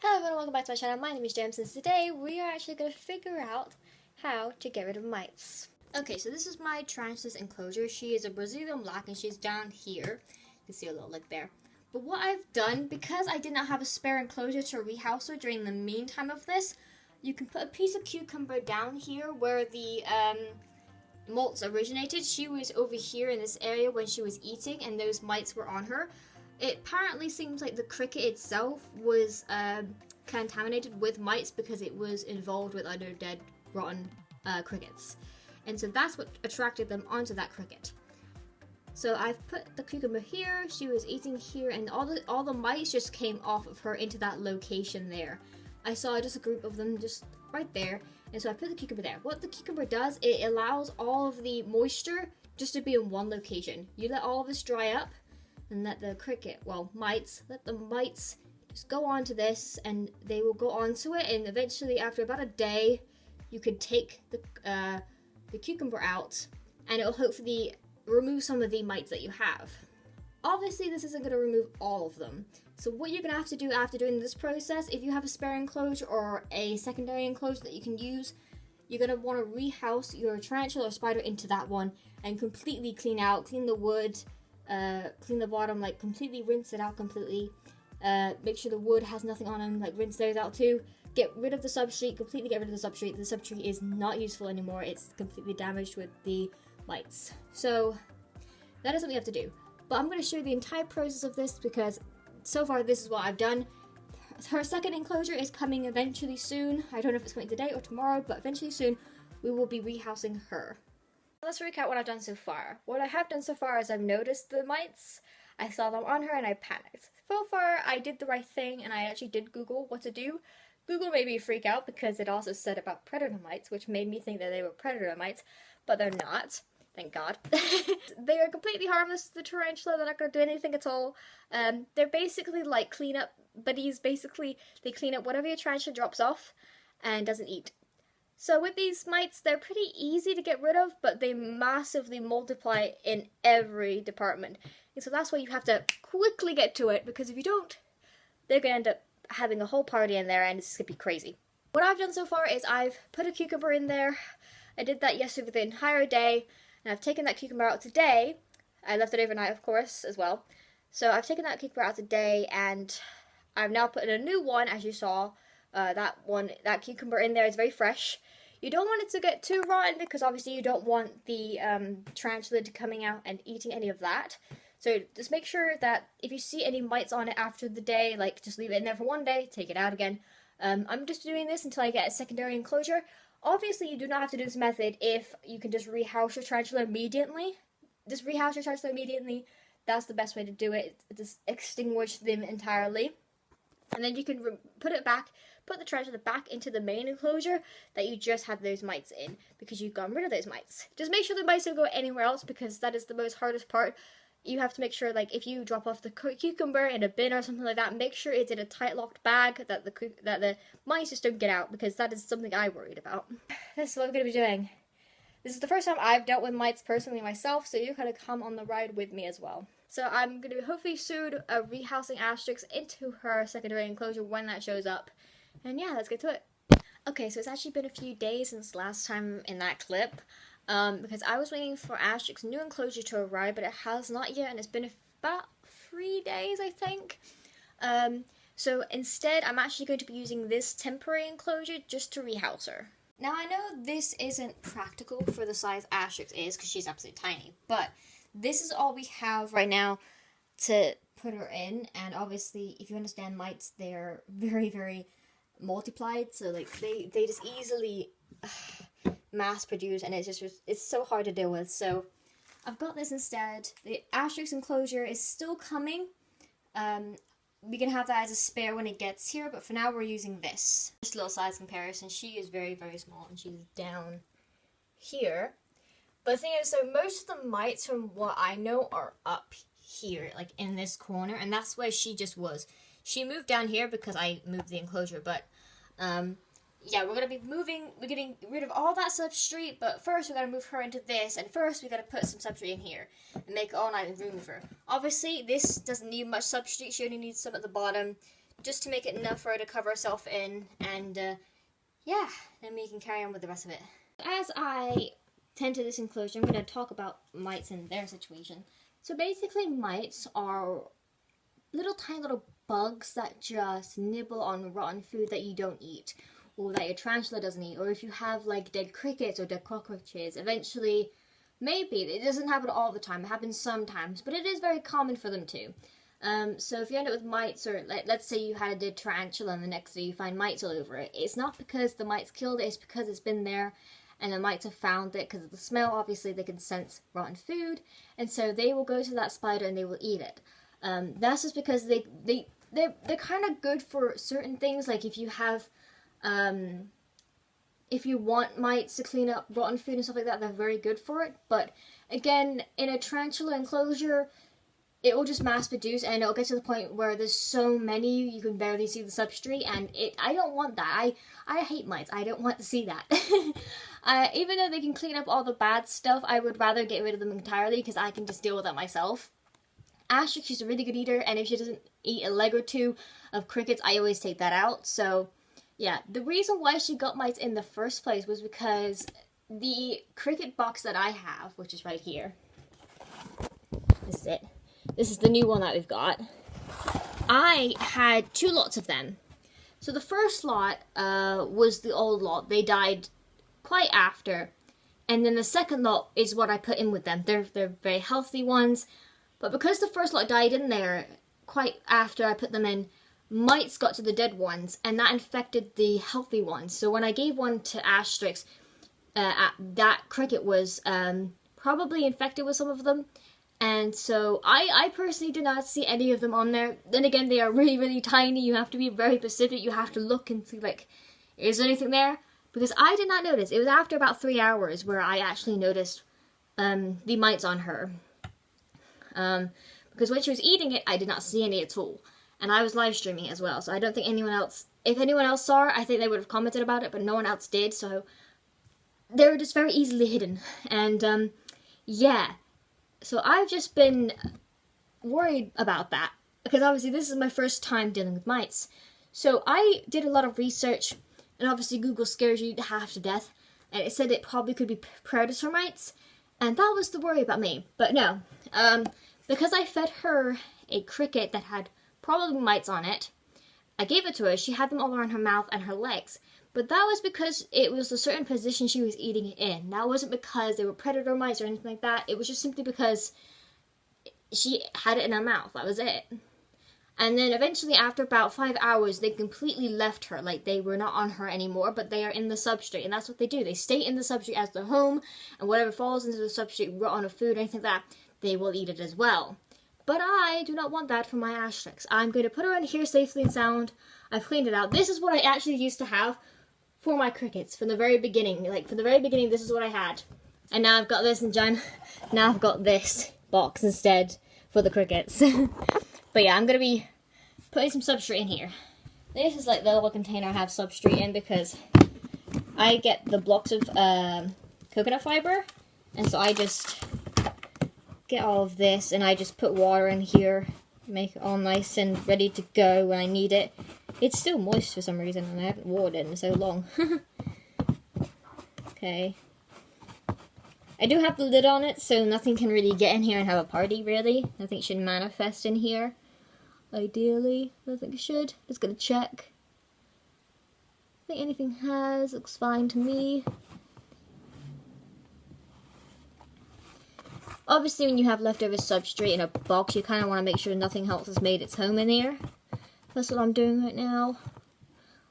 Hello everyone, welcome back to my channel. My name is James and today we are actually going to figure out how to get rid of mites. Okay, so this is my tarantula's enclosure. She is a Brazilian black and she's down here. You can see a little lick there. But what I've done, because I did not have a spare enclosure to rehouse her during the meantime of this, you can put a piece of cucumber down here where the molts originated. She was over here in this area when she was eating and those mites were on her. It apparently seems like the cricket itself was contaminated with mites because it was involved with other dead, rotten crickets. And so that's what attracted them onto that cricket. So I've put the cucumber here, she was eating here, and all the mites just came off of her into that location there. I saw just a group of them just right there, and so I put the cucumber there. What the cucumber does, it allows all of the moisture just to be in one location. You let all of this dry up, and let the cricket, let the mites just go onto this, and they will go onto it, and eventually after about a day, you can take the cucumber out, and it'll hopefully remove some of the mites that you have. Obviously, this isn't going to remove all of them. So what you're going to have to do after doing this process, if you have a spare enclosure or a secondary enclosure that you can use, you're going to want to rehouse your tarantula or spider into that one and completely clean the wood, clean the bottom, like completely rinse it out completely. Make sure the wood has nothing on them, like rinse those out too. Get rid of the substrate, completely get rid of the substrate. The substrate is not useful anymore. It's completely damaged with the mites. So that is what we have to do. But I'm going to show you the entire process of this because so far this is what I've done. Her second enclosure is coming eventually soon. I don't know if it's coming today or tomorrow, but eventually soon we will be rehousing her. Let's recap what I've done so far. What I have done so far is I've noticed the mites, I saw them on her, and I panicked. So far, I did the right thing, and I actually did Google what to do. Google made me freak out because it also said about predator mites, which made me think that they were predator mites, but they're not. Thank God. They are completely harmless to the tarantula. They're not going to do anything at all. They're basically like cleanup buddies. Basically, they clean up whatever your tarantula drops off and doesn't eat. So with these mites, they're pretty easy to get rid of, but they massively multiply in every department. And so that's why you have to quickly get to it, because if you don't, they're going to end up having a whole party in there and it's going to be crazy. What I've done so far is I've put a cucumber in there. I did that yesterday for the entire day, and I've taken that cucumber out today. I left it overnight, of course, as well. So I've taken that cucumber out today, and I've now put in a new one, as you saw. That cucumber in there is very fresh. You don't want it to get too rotten because obviously you don't want the tarantula to coming out and eating any of that. So just make sure that if you see any mites on it after the day, like just leave it in there for one day, take it out again. I'm just doing this until I get a secondary enclosure. Obviously you do not have to do this method if you can just rehouse your tarantula immediately. Just rehouse your tarantula immediately. That's the best way to do it. Just extinguish them entirely. And then you can put the tarantula back into the main enclosure that you just had those mites in, because you've gotten rid of those mites. Just make sure the mites don't go anywhere else, because that is the most hardest part. You have to make sure, like, if you drop off the cucumber in a bin or something like that, make sure it's in a tight locked bag that the mice just don't get out, because that is something I worried about. This is what I'm going to be doing. This is the first time I've dealt with mites personally myself, so you're going to come on the ride with me as well. So I'm going to hopefully soon rehousing Asterix into her secondary enclosure when that shows up. And yeah, let's get to it. Okay, so it's actually been a few days since last time in that clip, because I was waiting for Asterix's new enclosure to arrive, but it has not yet, and it's been about 3 days, I think. So instead, I'm actually going to be using this temporary enclosure just to rehouse her. Now, I know this isn't practical for the size Asterix is, because she's absolutely tiny, but this is all we have right now to put her in, and obviously, if you understand mites, they're very, very multiplied, so like they just easily mass produce, and it's so hard to deal with. So I've got this instead. The Asterix enclosure is still coming. We can have that as a spare when it gets here, but for now we're using this. Just a little size comparison. She is very, very small, and she's down here. But the thing is, so most of the mites, from what I know, are up here, like in this corner, and that's where she just was. She moved down here because I moved the enclosure, but yeah, we're getting rid of all that substrate, but first we gotta move her into this, and first we gotta put some substrate in here and make all nice room for her. Obviously, this doesn't need much substrate. She only needs some at the bottom just to make it enough for her to cover herself in, and yeah, then we can carry on with the rest of it. As I tend to this enclosure, I'm going to talk about mites and their situation. So basically, mites are tiny little bugs that just nibble on rotten food that you don't eat, or that your tarantula doesn't eat, or if you have like dead crickets or dead cockroaches, eventually, maybe, it doesn't happen all the time, it happens sometimes, but it is very common for them to. So if you end up with mites, or let's say you had a dead tarantula and the next day you find mites all over it, it's not because the mites killed it, it's because it's been there and the mites have found it because of the smell. Obviously they can sense rotten food, and so they will go to that spider and they will eat it. That's just because they're kind of good for certain things, like if you have, if you want mites to clean up rotten food and stuff like that, they're very good for it. But again, in a tarantula enclosure, it will just mass produce, and it'll get to the point where there's so many you can barely see the substrate, and I don't want that. I hate mites. I don't want to see that. Even though they can clean up all the bad stuff, I would rather get rid of them entirely because I can just deal with that myself. Ashley, she's a really good eater, and if she doesn't eat a leg or two of crickets, I always take that out. So yeah, the reason why she got mites in the first place was because the cricket box that I have, which is right here, this is it. This is the new one that we've got. I had 2 lots of them. So the first lot was the old lot. They died quite after. And then the second lot is what I put in with them. They're very healthy ones. But because the first lot died in there quite after I put them in, mites got to the dead ones, and that infected the healthy ones. So when I gave one to Asterix, that cricket was probably infected with some of them. And so I personally did not see any of them on there. Then again, they are really, really tiny. You have to be very specific. You have to look and see, like, is there anything there? Because I did not notice. It was after about 3 hours where I actually noticed the mites on her. Because when she was eating it, I did not see any at all. And I was live streaming as well, so I don't think anyone else, if anyone else saw her, I think they would have commented about it, but no one else did, so they were just very easily hidden. And yeah, so I've just been worried about that, because obviously this is my first time dealing with mites. So I did a lot of research, and obviously Google scares you half to death, and it said it probably could be predator mites, and that was the worry about me. But no, because I fed her a cricket that had probably mites on it, I gave it to her. She had them all around her mouth and her legs. But that was because it was a certain position she was eating it in. That wasn't because they were predator mites or anything like that. It was just simply because she had it in her mouth. That was it. And then eventually, after about 5 hours, they completely left her. Like, they were not on her anymore, but they are in the substrate. And that's what they do. They stay in the substrate as their home, and whatever falls into the substrate, rotten or food or anything like that, they will eat it as well. But I do not want that for my Asterix. I'm going to put her in here safely and sound. I've cleaned it out. This is what I actually used to have for my crickets from the very beginning. Like, from the very beginning, this is what I had. And now I've got this, and now I've got this box instead for the crickets. But yeah, I'm going to be putting some substrate in here. This is like the little container I have substrate in because I get the blocks of coconut fiber. And so I just get all of this, and I just put water in here, make it all nice and ready to go when I need it. It's still moist for some reason, and I haven't watered it in so long. Okay. I do have the lid on it, so nothing can really get in here and have a party, really. Nothing should manifest in here. Ideally, nothing should. Just gonna check. I think anything has. Looks fine to me. Obviously, when you have leftover substrate in a box, you kind of want to make sure nothing else has made its home in here. That's what I'm doing right now.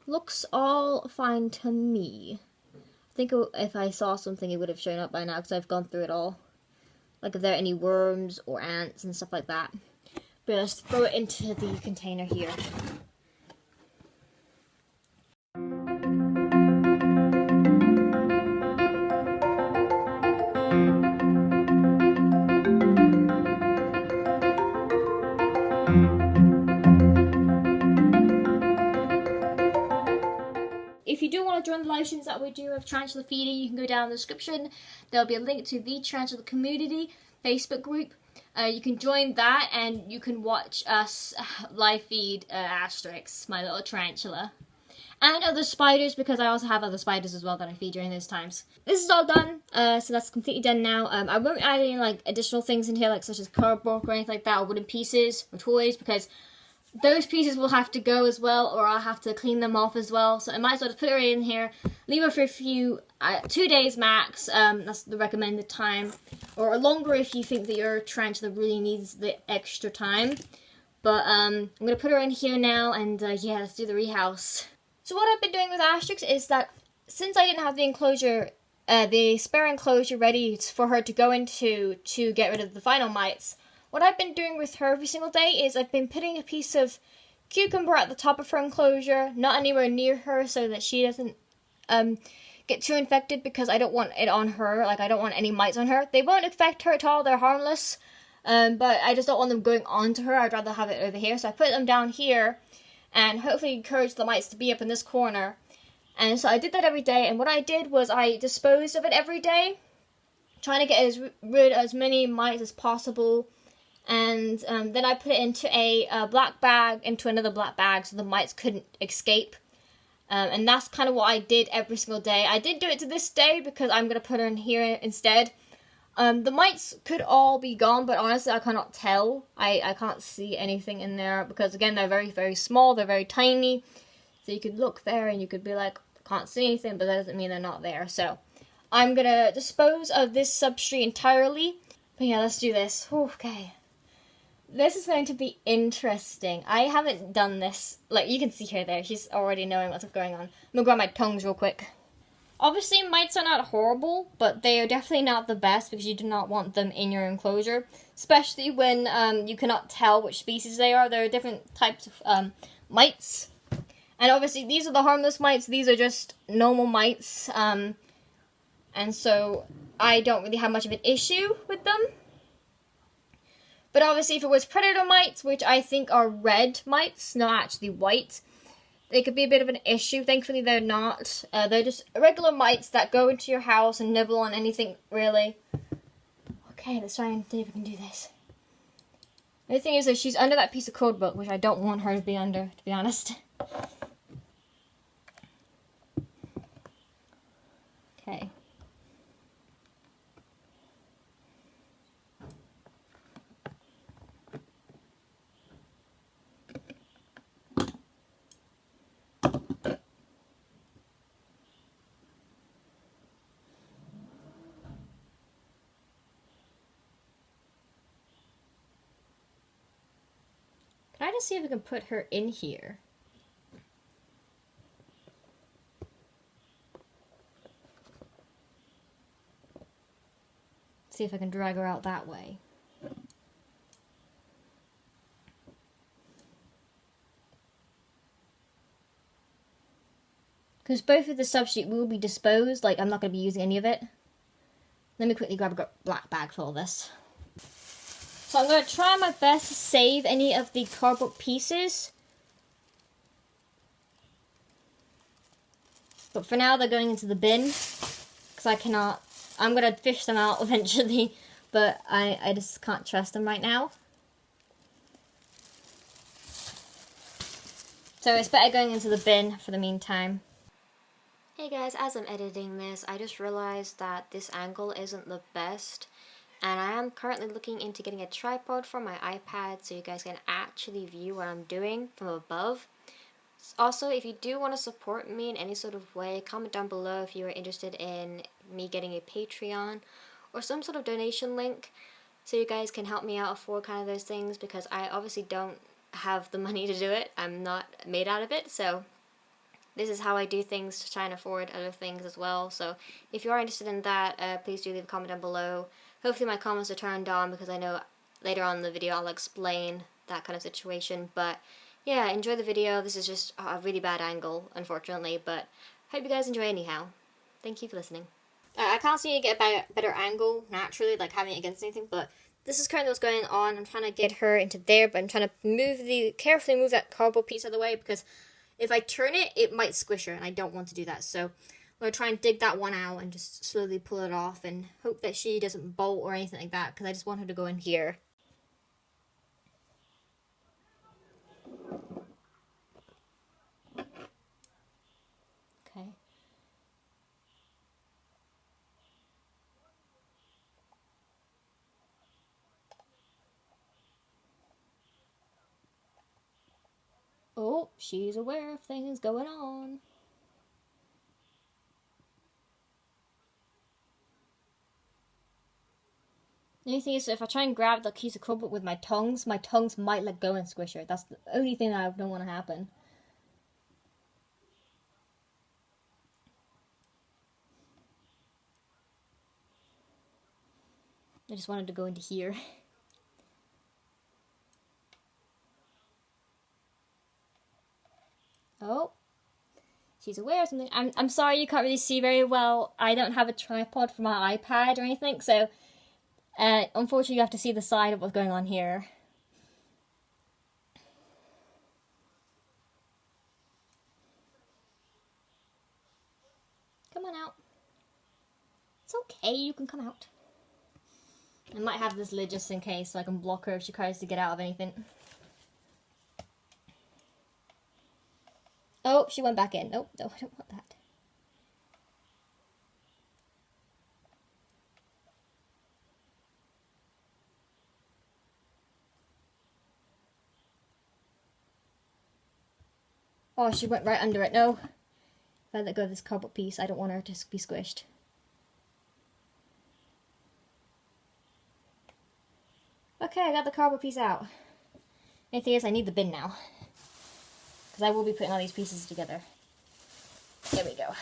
Looks all fine to me. I think if I saw something, it would have shown up by now because I've gone through it all. Like if there are any worms or ants and stuff like that. But let's throw it into the container here. If you do want to join the live streams that we do of tarantula feeding, you can go down in the description. There'll be a link to the Tarantula Community Facebook group. you can join that and you can watch us live feed Asterix, my little tarantula. And other spiders, because I also have other spiders as well that I feed during those times. This is all done, so that's completely done now. I won't add any like additional things in here, like such as cardboard or anything like that, or wooden pieces or toys, because those pieces will have to go as well, or I'll have to clean them off as well. So I might as well just put her in here, leave her for a few, 2 days max. That's the recommended time, or longer if you think that your tarantula really needs the extra time. But I'm gonna put her in here now, and yeah, let's do the rehouse. So what I've been doing with Asterix is that since I didn't have the enclosure, the spare enclosure ready for her to go into to get rid of the final mites, what I've been doing with her every single day is I've been putting a piece of cucumber at the top of her enclosure, not anywhere near her, so that she doesn't get too infected, because I don't want it on her. Like, I don't want any mites on her. They won't affect her at all, they're harmless, but I just don't want them going onto her. I'd rather have it over here, so I put them down here, and hopefully encourage the mites to be up in this corner. And so I did that every day, and what I did was I disposed of it every day, trying to get rid of as many mites as possible. And then I put it into a black bag, into another black bag, so the mites couldn't escape. And that's kind of what I did every single day. I did do it to this day because I'm going to put her in here instead. The mites could all be gone, but honestly I cannot tell. I can't see anything in there because, again, they're very, very small, they're very tiny. So you could look there and you could be like, can't see anything, but that doesn't mean they're not there. So I'm going to dispose of this substrate entirely. But yeah, let's do this. Okay. This is going to be interesting. I haven't done this. Like, you can see her there. She's already knowing what's going on. I'm going to grab my tongs real quick. Obviously, mites are not horrible, but they are definitely not the best because you do not want them in your enclosure, especially when you cannot tell which species they are. There are different types of mites, and obviously these are the harmless mites. These are just normal mites, and so I don't really have much of an issue with them. But obviously, if it was predator mites, which I think are red mites, not actually white, they could be a bit of an issue. Thankfully, they're not. They're just regular mites that go into your house and nibble on anything, really. Okay, let's try and see if we can do this. The thing is that she's under that piece of code book, which I don't want her to be under, to be honest. Okay. Can I just see if we can put her in here? See if I can drag her out that way. Because both of the substrate will be disposed, like I'm not going to be using any of it. Let me quickly grab a black bag for all this. So I'm going to try my best to save any of the cardboard pieces. But for now they're going into the bin. Because I cannot, I'm going to fish them out eventually. But I just can't trust them right now. So it's better going into the bin for the meantime. Hey guys, as I'm editing this, I just realized that this angle isn't the best. And I am currently looking into getting a tripod for my iPad so you guys can actually view what I'm doing from above. Also, if you do want to support me in any sort of way, comment down below if you are interested in me getting a Patreon or some sort of donation link so you guys can help me out afford kind of those things, because I obviously don't have the money to do it. I'm not made out of it, so this is how I do things to try and afford other things as well. So if you are interested in that, please do leave a comment down below. Hopefully my comments are turned on, because I know later on in the video I'll explain that kind of situation. But yeah, enjoy the video. This is just a really bad angle, unfortunately, but hope you guys enjoy anyhow. Thank you for listening. I can't see you get a better angle naturally, like having it against anything, but this is currently what's going on. I'm trying to get her into there, but I'm trying to carefully move that cardboard piece out of the way, because if I turn it, it might squish her, and I don't want to do that. So I'm going to try and dig that one out and just slowly pull it off and hope that she doesn't bolt or anything like that, because I just want her to go in here. Oh, she's aware of things going on. The only thing is, if I try and grab the piece of cardboard with my tongs might let go and squish her. That's the only thing that I don't want to happen. I just wanted to go into here. Oh, she's aware of something. I'm sorry you can't really see very well. I don't have a tripod for my iPad or anything, so unfortunately you have to see the side of what's going on here. Come on out. It's okay, you can come out. I might have this lid just in case so I can block her if she tries to get out of anything. Oh, she went back in. Nope, no, I don't want that. Oh, she went right under it. No. If I let go of this cardboard piece, I don't want her to be squished. Okay, I got the cardboard piece out. The thing is, I need the bin now. Because I will be putting all these pieces together. There we go. Okay.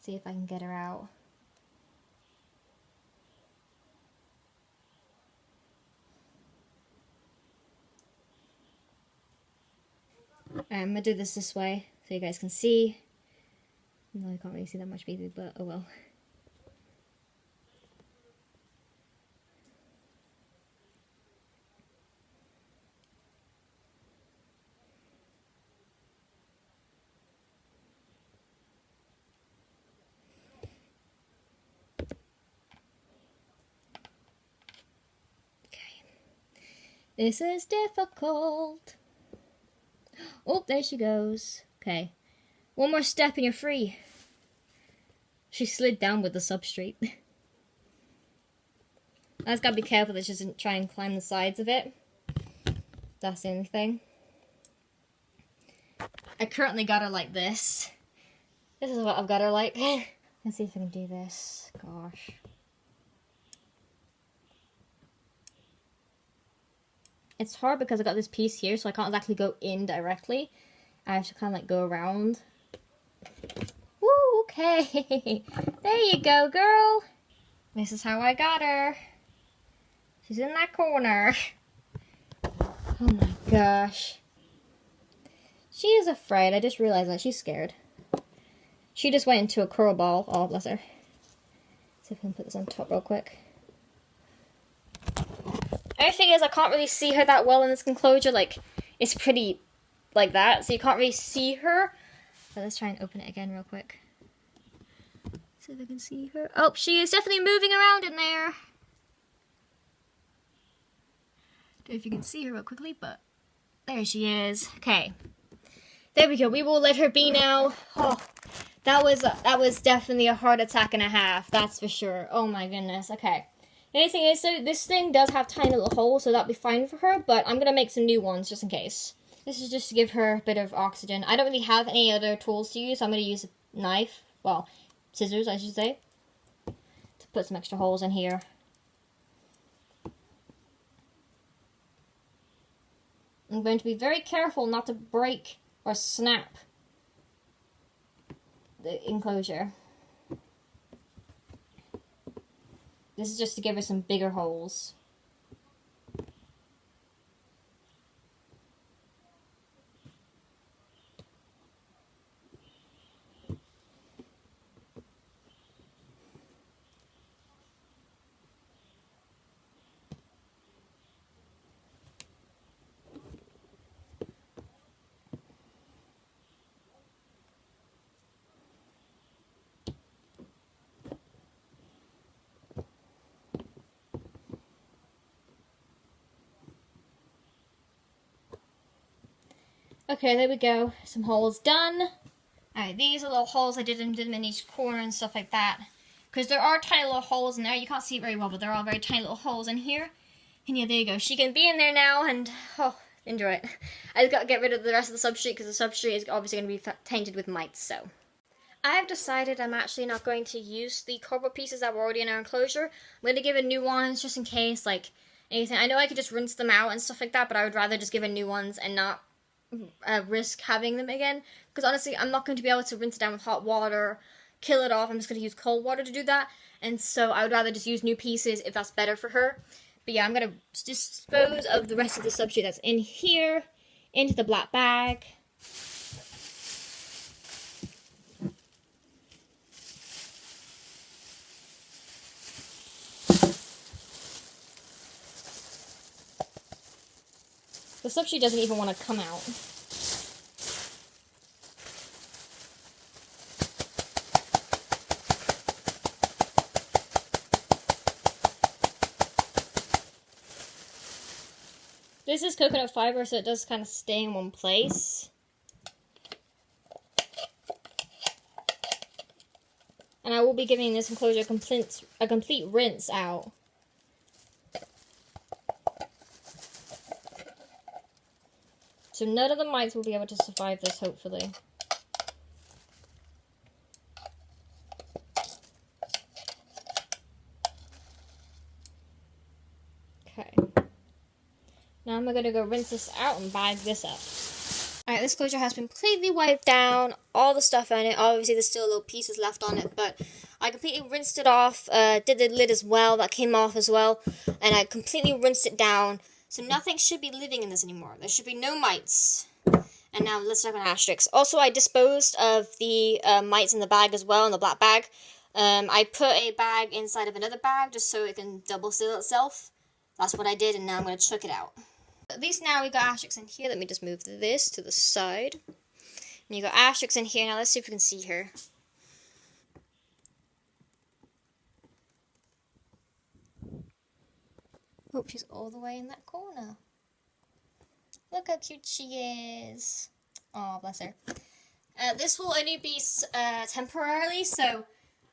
See if I can get her out. I'm gonna do this way so you guys can see. No, I can't really see that much, baby, but oh well. Okay. This is difficult. Oh, there she goes. Okay. One more step and you're free. She slid down with the substrate. I just gotta be careful that she doesn't try and climb the sides of it. That's the only thing. I currently got her like this. This is what I've got her like. Let's see if I can do this. Gosh. It's hard because I got this piece here, so I can't exactly go in directly. I have to kind of like go around. Woo, okay. There you go, girl. This is how I got her. She's in that corner. Oh my gosh. She is afraid. I just realized that. She's scared. She just went into a curl ball. Oh, bless her. See if I can put this on top real quick. The only thing is I can't really see her that well in this enclosure. Like, it's pretty like that, so you can't really see her. But let's try and open it again real quick. See if I can see her. Oh, she is definitely moving around in there. Don't know if you can see her real quickly, but there she is. Okay. There we go. We will let her be now. Oh, that was definitely a heart attack and a half. That's for sure. Oh my goodness. Okay. The only thing is, so this thing does have tiny little holes, so that'll be fine for her, but I'm going to make some new ones just in case. This is just to give her a bit of oxygen. I don't really have any other tools to use, so I'm going to use a knife. Well, scissors, I should say. To put some extra holes in here. I'm going to be very careful not to break or snap the enclosure. This is just to give her some bigger holes. Okay, there we go. Some holes done. Alright, these are little holes I did in each corner and stuff like that. because there are tiny little holes in there. You can't see it very well, but there are very tiny little holes in here. And yeah, there you go. She can be in there now, and oh, enjoy it. I just got to get rid of the rest of the substrate, because the substrate is obviously going to be tainted with mites, so. I have decided I'm actually not going to use the cardboard pieces that were already in our enclosure. I'm going to give it new ones just in case, like, anything. I know I could just rinse them out and stuff like that, but I would rather just give it new ones and not risk having them again. Because honestly, I'm not going to be able to rinse it down with hot water, kill it off. I'm just going to use cold water to do that. And so I would rather just use new pieces if that's better for her. But yeah, I'm going to dispose of the rest of the substrate that's in here into the black bag. The substrate doesn't even want to come out. This is coconut fiber, so it does kind of stay in one place. And I will be giving this enclosure a complete rinse out. So none of the mites will be able to survive this, hopefully. Okay. Now I'm going to go rinse this out and bag this up. Alright, this closure has been completely wiped down. All the stuff in it. Obviously there's still little pieces left on it, but I completely rinsed it off. Did the lid as well. That came off as well. And I completely rinsed it down. So nothing should be living in this anymore. There should be no mites. And now let's talk about asterisks. Also, I disposed of the mites in the bag as well, in the black bag. I put a bag inside of another bag just so it can double seal itself. That's what I did, and now I'm going to chuck it out. At least now we got asterisks in here. Let me just move this to the side. And you got asterisks in here. Now let's see if we can see her. Oh, she's all the way in that corner. Look how cute she is. Oh, bless her. This will only be temporarily, so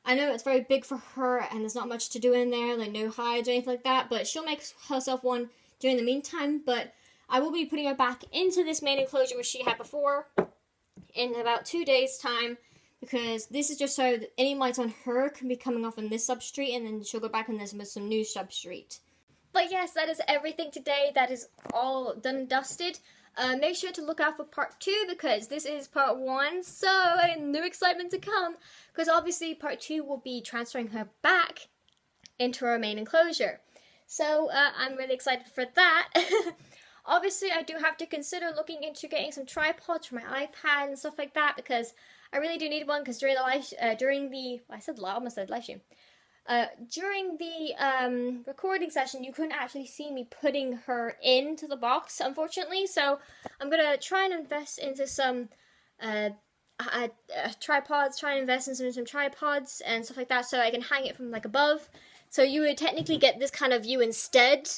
I know it's very big for her and there's not much to do in there, like no hides or anything like that, but she'll make herself one during the meantime. But I will be putting her back into this main enclosure which she had before in about 2 days' time, because this is just so that any mites on her can be coming off in this substrate, and then she'll go back in this with some new substrate. But yes, that is everything today. That is all done and dusted. Make sure to look out for part 2, because this is part 1, so new excitement to come. Because obviously part 2 will be transferring her back into her main enclosure. So I'm really excited for that. Obviously, I do have to consider looking into getting some tripods for my iPad and stuff like that, because I really do need one. Because during the recording session, you couldn't actually see me putting her into the box, unfortunately. So I'm gonna try and invest into some tripods. Try and invest in some tripods and stuff like that, so I can hang it from like above. So you would technically get this kind of view instead,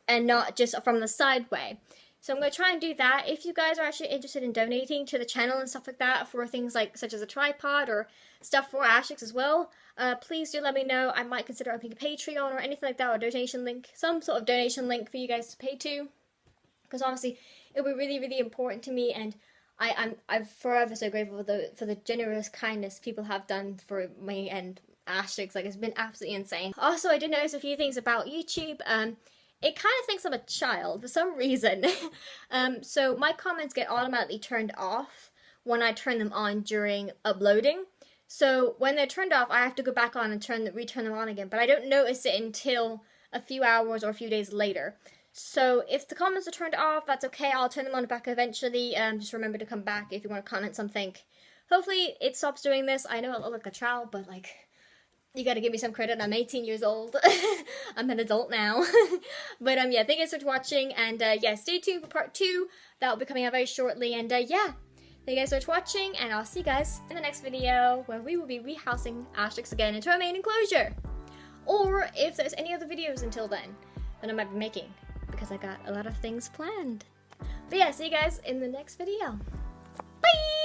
and not just from the side way. So I'm going to try and do that. If you guys are actually interested in donating to the channel and stuff like that for things like such as a tripod or stuff for asterisks as well, please do let me know. I might consider opening a Patreon or anything like that, or a donation link, some sort of donation link for you guys to pay to, because honestly it'll be really, really important to me, and I'm forever so grateful for the generous kindness people have done for me and asterisks. Like, it's been absolutely insane. Also, I did notice a few things about YouTube. It kind of thinks I'm a child for some reason. So my comments get automatically turned off when I turn them on during uploading. So when they're turned off, I have to go back on and return them on again. But I don't notice it until a few hours or a few days later. So if the comments are turned off, that's okay. I'll turn them on back eventually. Just remember to come back if you want to comment something. Hopefully it stops doing this. I know I look like a child, but like, you gotta give me some credit. I'm 18 years old. I'm an adult now. But yeah, thank you so much for watching, and yeah, stay tuned for part 2. That'll be coming out very shortly, and yeah, thank you guys so much for watching, and I'll see you guys in the next video, where we will be rehousing asterisks again into our main enclosure. Or if there's any other videos until then, that I might be making, because I got a lot of things planned. But yeah, see you guys in the next video. Bye!